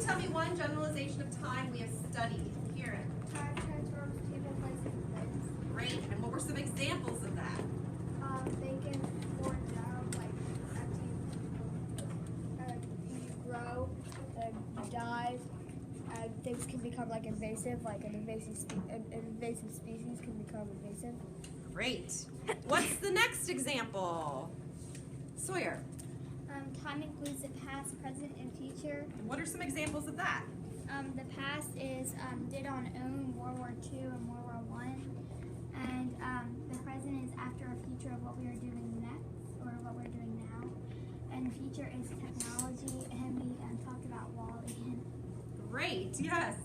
tell me one generalization of time we have studied? Kieran. Time transforms people, places, and things. Great. And what were some examples of that? They can form down, like, as you grow, you die, and things can become, like, invasive, like an invasive species can become invasive. Great. What's the next example? Sawyer. Time includes the past, present, and future. What are some examples of that? The past is did on own World War II and World War I, and the present is after a future of what we are doing next or what we're doing now, and future is technology, and we talked about Wall-E. Great. Yes.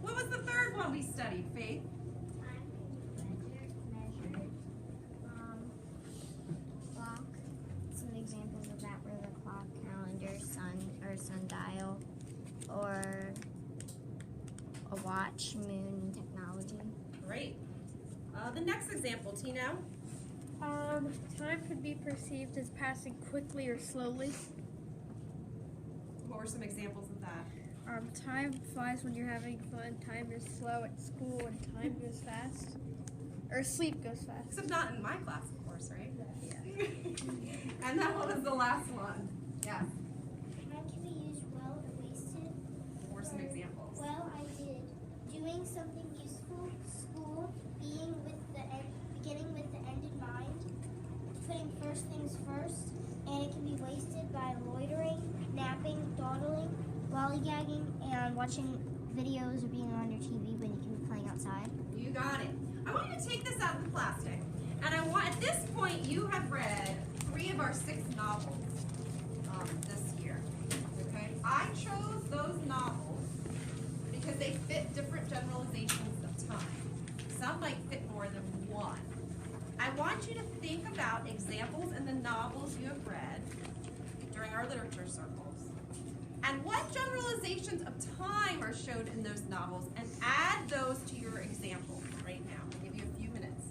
What was the third one we studied, Faith? Time measured, clock. Some examples of that were the clock, calendar, sundial, or a watch, moon, and technology. Great. The next example, Tino. Time could be perceived as passing quickly or slowly. What were some examples of that? Time flies when you're having fun. Time is slow at school, and time goes fast. Or sleep goes fast. Except not in my class, of course, right? Yeah. And then what was the last one? Yeah. Time can be used well or wasted. What were some examples? Well, I did. Doing something useful, school, beginning with the end in mind, putting first things first, and it can be wasted by loitering, napping, dawdling, lollygagging, and watching videos or being on your TV when you can be playing outside. You got it. I want you to take this out of the plastic. And at this point, you have read 3 of our 6 novels this year. Okay? I chose those novels because they fit different generalizations of time. Some might fit more than one. I want you to think about examples in the novels you have read during our literature circles, and what generalizations of time are showed in those novels, and add those to your examples right now. I'll give you a few minutes.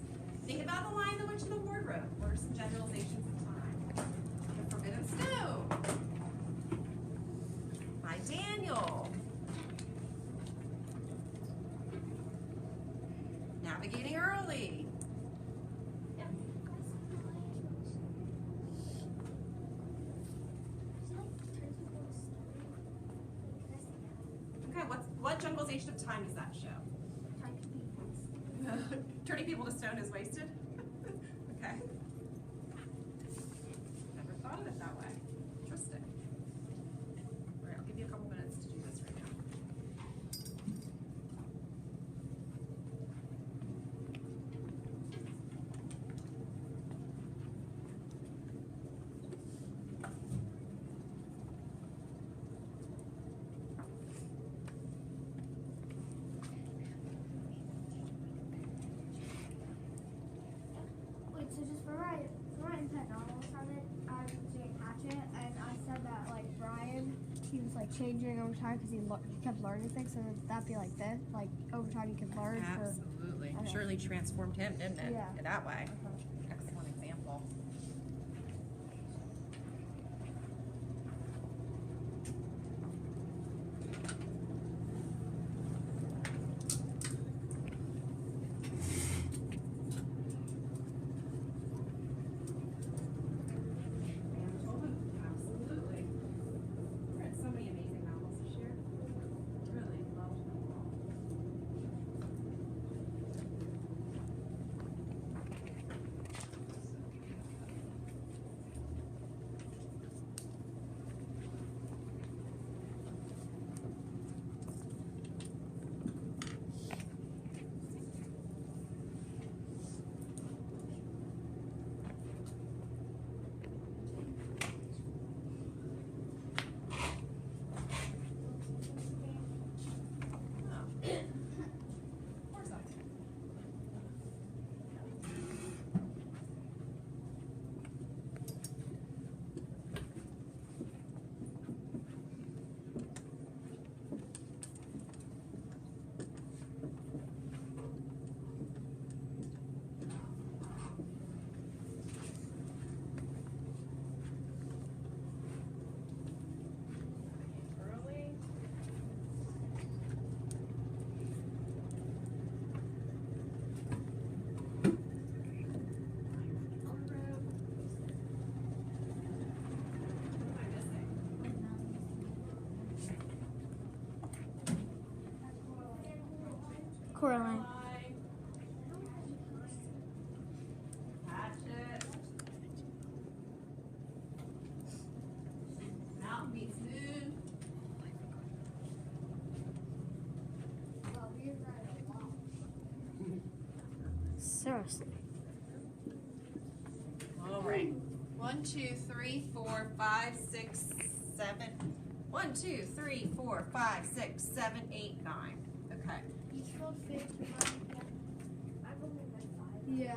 Think about the Lion, the Witch, and the Wardrobe. What are some generalizations of time? The Forbidden Stone by Daniel. Navigating Early. Okay, what generalization of time does that show? Time can be wasted. Turning people to stone is wasted? Okay. Never thought of it that way. Interesting. All right, I'll give you a couple minutes to do this right now. Wait, so just for writing that novel from it, I was doing Hatchet, and I said that, like, Brian, he was, like, changing over time because he kept learning things, so that'd be like this, like, over time you could learn. Absolutely. Okay. Surely transformed him, didn't it? Yeah. That way. Excellent example. Absolutely. We read so many amazing novels this year. Really loved them all. Coraline. Catch it. Mountain meets moon. Seriously. All right. 1, 2, 3, 4, 5, 6, 7. 1, 2, 3, 4, 5, 6, 7, 8, 9. Okay. You spelled 59. I've only read 5. Yeah.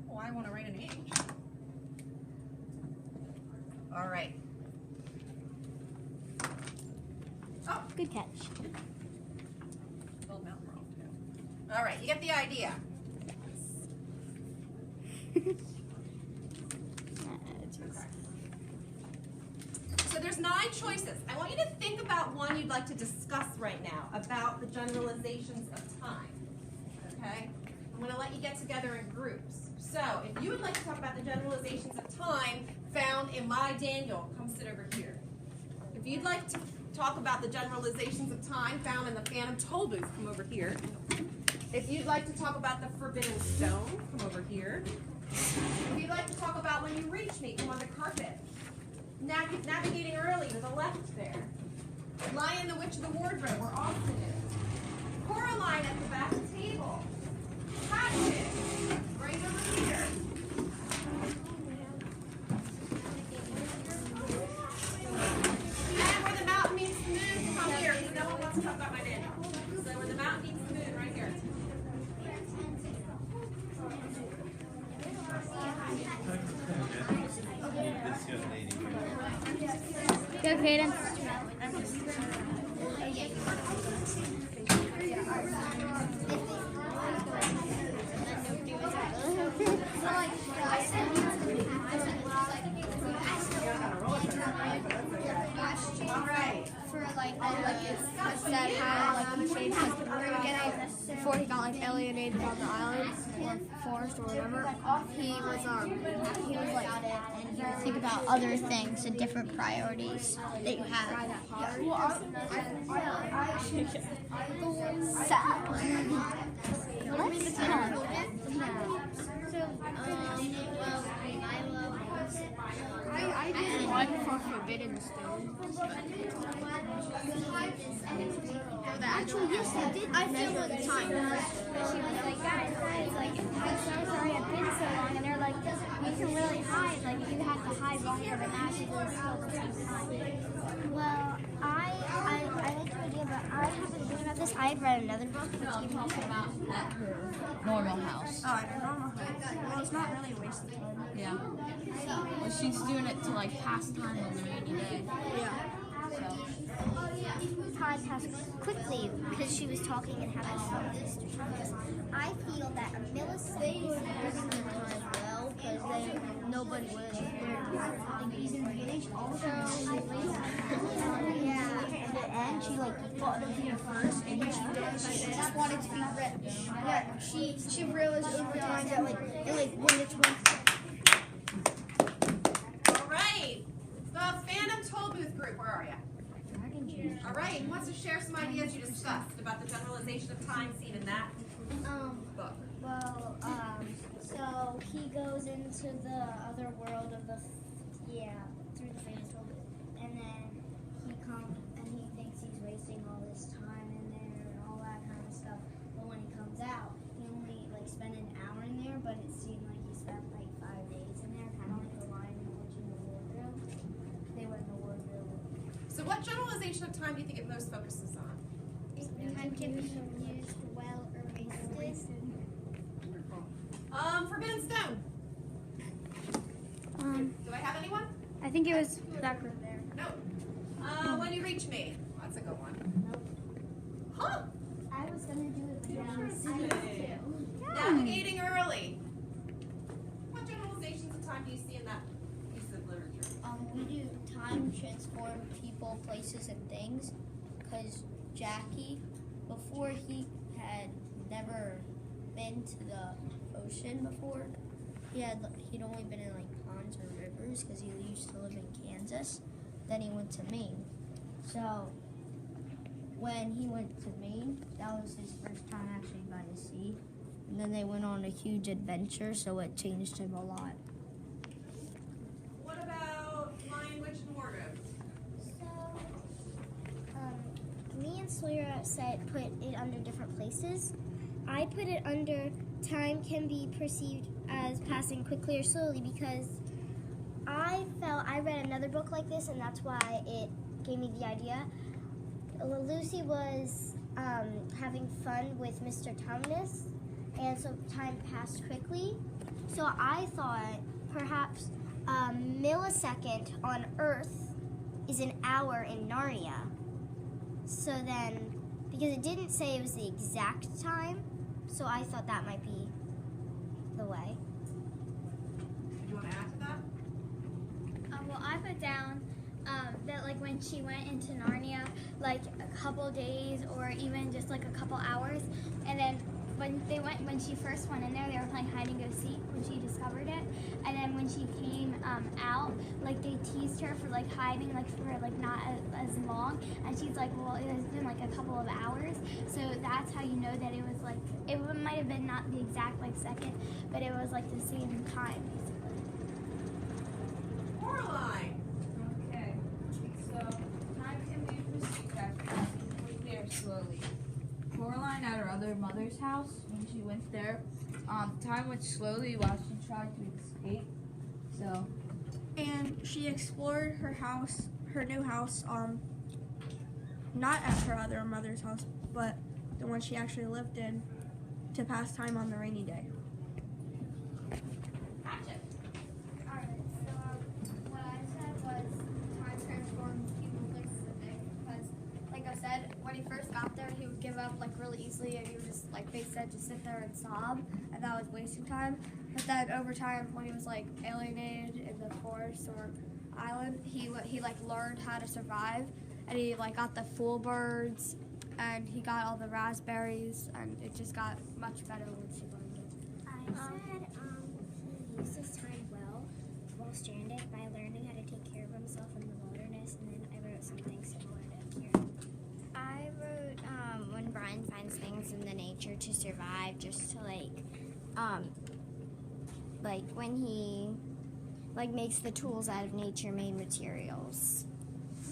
Oh, I want to write an age. All right. Oh, Good catch. spelled mountain wrong too. All right, you get the idea. So there's 9 choices. I want you to think about one you'd like to discuss right now about the generalizations of time. Okay? I'm going to let you get together in groups. So if you would like to talk about the generalizations of time found in my Daniel, come sit over here. If you'd like to talk about the generalizations of time found in the Phantom Toll Booth, come over here. If you'd like to talk about the Forbidden Stone, come over here. If you'd like to talk about when you reach me, come on the carpet. Navigating early to the left there. Lion the Witch of the Wardrobe, where Austin is. Coraline at the back of the table. Hatchet, right over here. And where the mountain meets the moon, come here, because no one wants to talk about my Daniel. So where the mountain meets the moon, right here. Go, Kaden. All right. For like that how like he changed like we were getting before he got like alienated on the island or forest or whatever. He was like And you think about other things and different priorities that you have. Let's I did one for Forbidden Stone. Actually, yes, I did. I feel the time. She was like, guys, like, I'm so sorry I've been so long. And they're like, you can really hide. Like, you have to hide longer, but now she really still the same time. Well, I like the idea, but I haven't read about this. I've read another book that's even talks about Normal house. Oh, I don't know. Well, it's not really a waste of time. Yeah. Well, she's doing it to like pass time on the rainy day. Yeah. time passed quickly because she was talking and had this little sister. I feel that a millisecond is time well because nobody was and she like fought the here first and she just wanted to be rich. Yeah, she realized over time that when it's All right. The Phantom Toll Booth group, where are you? All right. Who wants to share some ideas you discussed about the generalization of time seen in that book? Well, so he goes into the other world of through the Phantom Toll Booth, and then he comes and he thinks he's wasting all this time in there and all that kind of stuff. But when he comes out, he only spent an hour in there, but it seemed like he spent 5 days in there, kind of like the Lion and the Witch in the Wardrobe. They were in the wardrobe. So what generalization of time do you think it most focuses on? Time can be used well or wasted. Forbidden Stone. Do I have anyone? I think it was that group there. No. When you reach me. That's a good one. Huh? I was gonna do it, but I was Navigating early. What generalizations of time do you see in that piece of literature? We do time transform people, places, and things. Because Jackie, before he had never been to the ocean before, he'd only been in ponds or rivers because he used to live in Kansas. Then he went to Maine. So when he went to Maine, that was his first time actually by the sea. And then they went on a huge adventure, so it changed him a lot. What about language and wardrobe? So, me and Sawyer said put it under different places. I put it under time can be perceived as passing quickly or slowly because I read another book like this and that's why it gave me the idea. Lucy was having fun with Mr. Tumnus, and so time passed quickly. So I thought perhaps a millisecond on Earth is an hour in Narnia. So then, because it didn't say it was the exact time, so I thought that might be the way. Do you want to add to that? Well, I put down that like when she went into Narnia, like a couple days or even just like a couple hours, and then when she first went in there, they were playing hide and go seek when she discovered it, and then when she came out, like they teased her for like hiding like for like not as long, and she's like, well, it has been like a couple of hours, so that's how you know that it was like it might have been not the exact like second, but it was like the same time basically. Coraline. Okay, so time can be perceived as passing quickly or slowly. Coraline at her other mother's house, when she went there, time went slowly while she tried to escape. So, And she explored her house, her new house, not at her other mother's house, but the one she actually lived in, to pass time on the rainy day. Alright, so what I said was time transforms people, places, and things. Because, like I said, when he first got there, he would give up like really easily, and he would just, like they said, just sit there and sob, and that was wasting time. But then over time, when he was like alienated in the forest or island, he like learned how to survive, and he like got the fool birds, and he got all the raspberries, and it just got much better when she learned it. I said he used his time well while stranded by learning how to take care of himself in the wilderness, and then I wrote something similar to Kieran. I wrote when Brian finds things in the nature to survive, just to like when he makes the tools out of nature-made materials.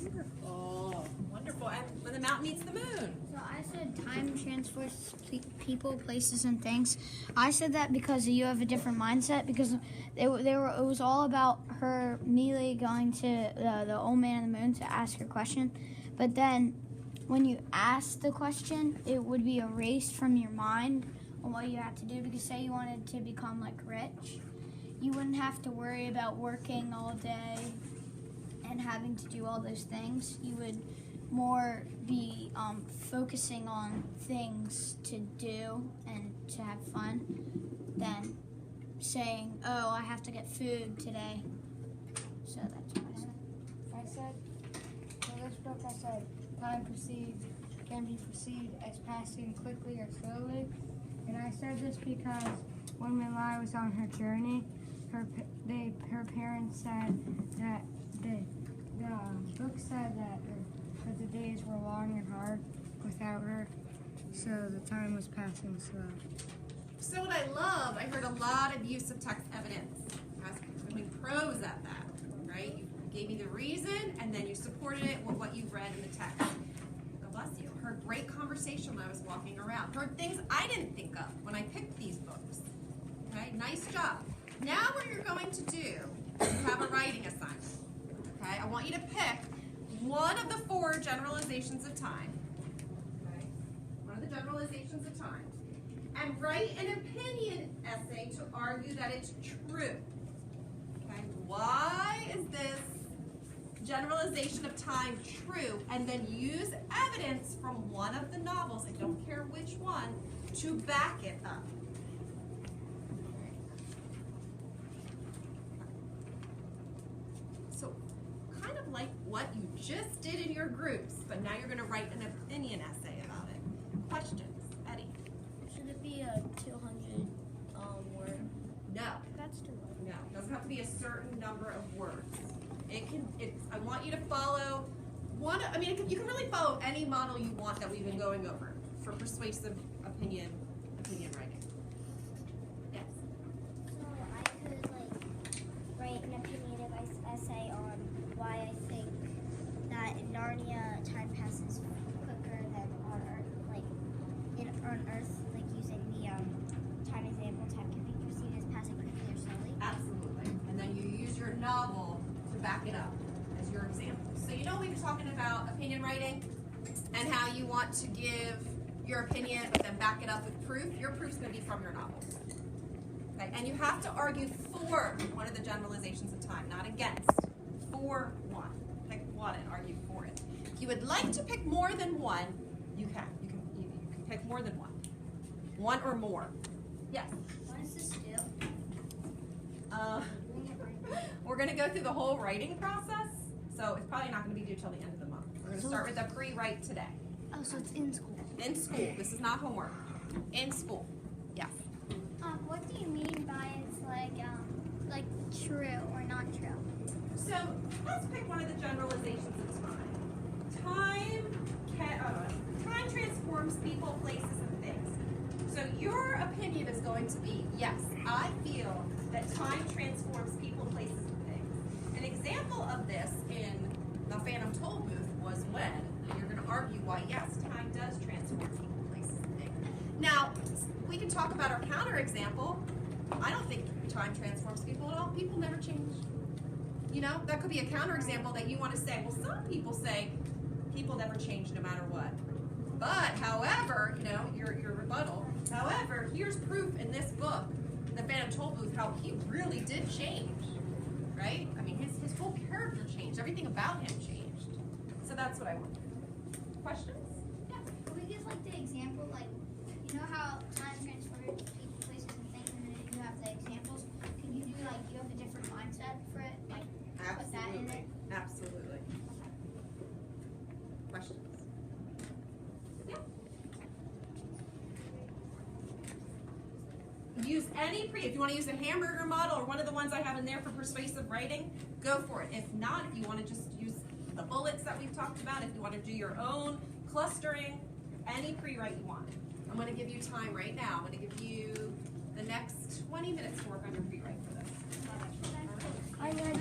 Wonderful. Wonderful. And when the mountain meets the moon. So I said time transfers people, places, and things. I said that because you have a different mindset, because it was all about her immediately going to the old man in the moon to ask her question. But then when you ask the question, it would be erased from your mind on what you had to do, because say you wanted to become like rich, you wouldn't have to worry about working all day and having to do all those things. You would more be focusing on things to do and to have fun than saying, oh, I have to get food today. So that's what I said. I said, for this book, I said, time perceived can be perceived as passing quickly or slowly. And I said this because when Milai was on her journey, her parents said that the book said that the days were long and hard without her, so the time was passing slow. So what I love, I heard a lot of use of text evidence. I was doing pros at that, right? You gave me the reason, and then you supported it with what you've read in the text. God bless you. Heard great conversation when I was walking around. Heard things I didn't think of when I picked these books. Okay, nice job. Now what you're going to do, you have a writing assignment. Okay, I want you to pick one of the 4 generalizations of time. Okay, one of the generalizations of time. And write an opinion essay to argue that it's true. Okay, why is this generalization of time true? And then use evidence from one of the novels, I don't care which one, to back it up. So, kind of like what you just did in your groups, but now you're going to write an opinion essay about it. Questions? Eddie? Should it be a 200 word? No. That's too low. No, it doesn't have to be a certain number of words. I want you to follow I mean, you can really follow any model you want that we've been going over for persuasive opinion writing. Yes. So I could write an opinionative essay on why I think that in Narnia time passes quicker than on Earth. On Earth, using the time example, time can be perceived as passing quickly or slowly. Absolutely. And then you use your novel to back it up as your example. So you know we were talking about opinion writing and how you want to give your opinion but then back it up with proof. Your proof's going to be from your novel. Okay? And you have to argue for one of the generalizations of time, not against. For one. Pick one and argue for it. If you would like to pick more than one, you can. You can pick more than one. One or more. Yes? What is this do? We're going to go through the whole writing process, so it's probably not going to be due till the end of the month. We're going to start with a pre-write today. Oh, so it's in school. In school. This is not homework. In school. Yes. What do you mean by it's true or not true? So let's pick one of the generalizations of time. Time transforms people, places, and things. So your opinion is going to be, yes, I feel that time transforms people, places, and things. An example of this in the Phantom Toll Booth was when you're going to argue why, yes, time does transform people, places, and things. Now, we can talk about our counterexample. I don't think time transforms people at all. People never change. You know, that could be a counterexample that you want to say, well, some people say people never change no matter what. But, however, your rebuttal, however, here's proof in this book, The Phantom Toll Booth, how he really did change, right? I mean, his whole character changed. Everything about him changed. So that's what I want. Questions? Yeah. Can we give the example, you know how time transfers people, places, and things, and then you have the examples? Can you do you have a different mindset for it? Put that in there? Absolutely. Questions? Yeah. Use any if you want to use a hamburger model or one of the ones I have in there for persuasive writing, go for it. If not, if you want to just use the bullets that we've talked about, if you want to do your own clustering, any pre-write you want. I'm going to give you time right now. I'm going to give you the next 20 minutes to work on your pre-write for this. I read.